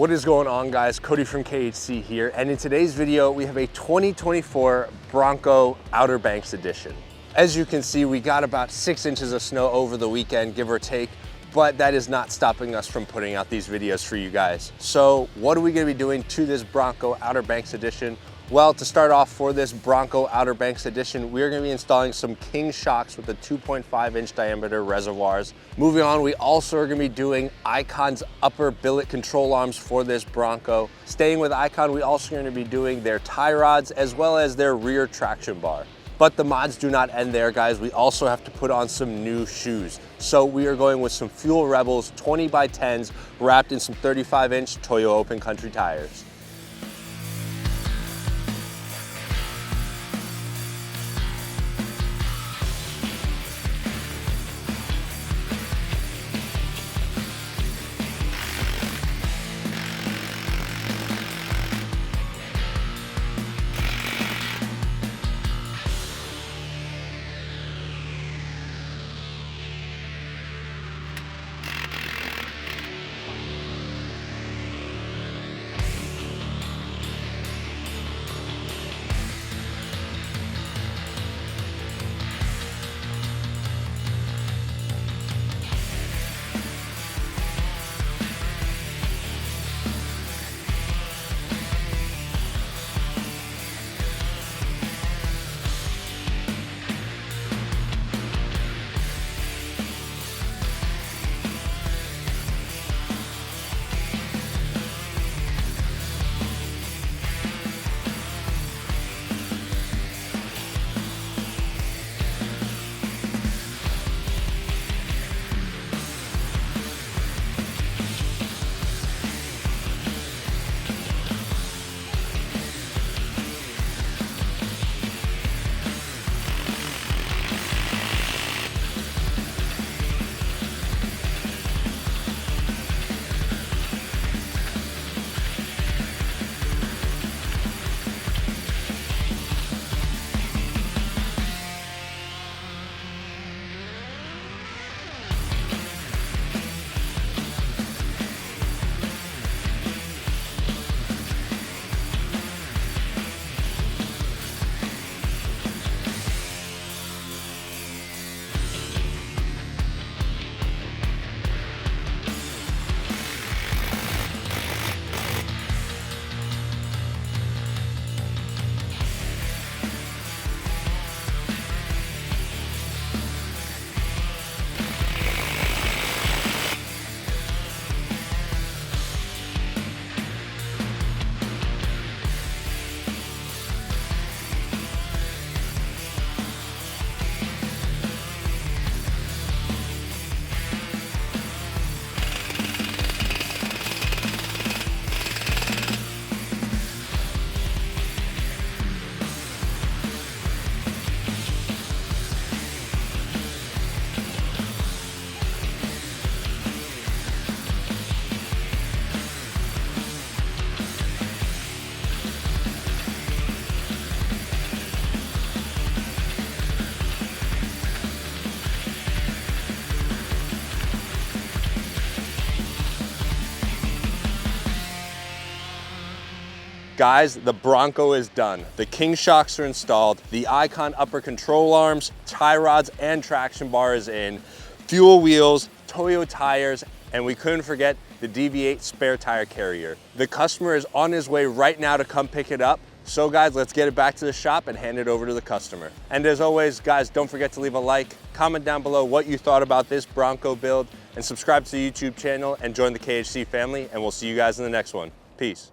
What is going on, guys? Cody from KHC here, and in today's video we have a 2024 Bronco Outer Banks edition. As you can see, we got about 6 inches of snow over the weekend, give or take, but that is not stopping us from putting out these videos for you guys. So what are we going to be doing to this Bronco Outer Banks edition? Well, to start off, for this Bronco Outer Banks edition, we are going to be installing some King shocks with the 2.5-inch diameter reservoirs. Moving on, we also are going to be doing Icon's upper billet control arms for this Bronco. Staying with Icon, we also are going to be doing their tie rods as well as their rear traction bar. But the mods do not end there, guys. We also have to put on some new shoes. So we are going with some Fuel Rebels 20x10s wrapped in some 35-inch Toyo open country tires. Guys, the Bronco is done. The King shocks are installed. The Icon upper control arms, tie rods, and traction bar is in. Fuel wheels, Toyo tires, and we couldn't forget the DV8 spare tire carrier. The customer is on his way right now to come pick it up. So guys, let's get it back to the shop and hand it over to the customer. And as always, guys, don't forget to leave a like, comment down below what you thought about this Bronco build, and subscribe to the YouTube channel and join the KHC family, and we'll see you guys in the next one. Peace.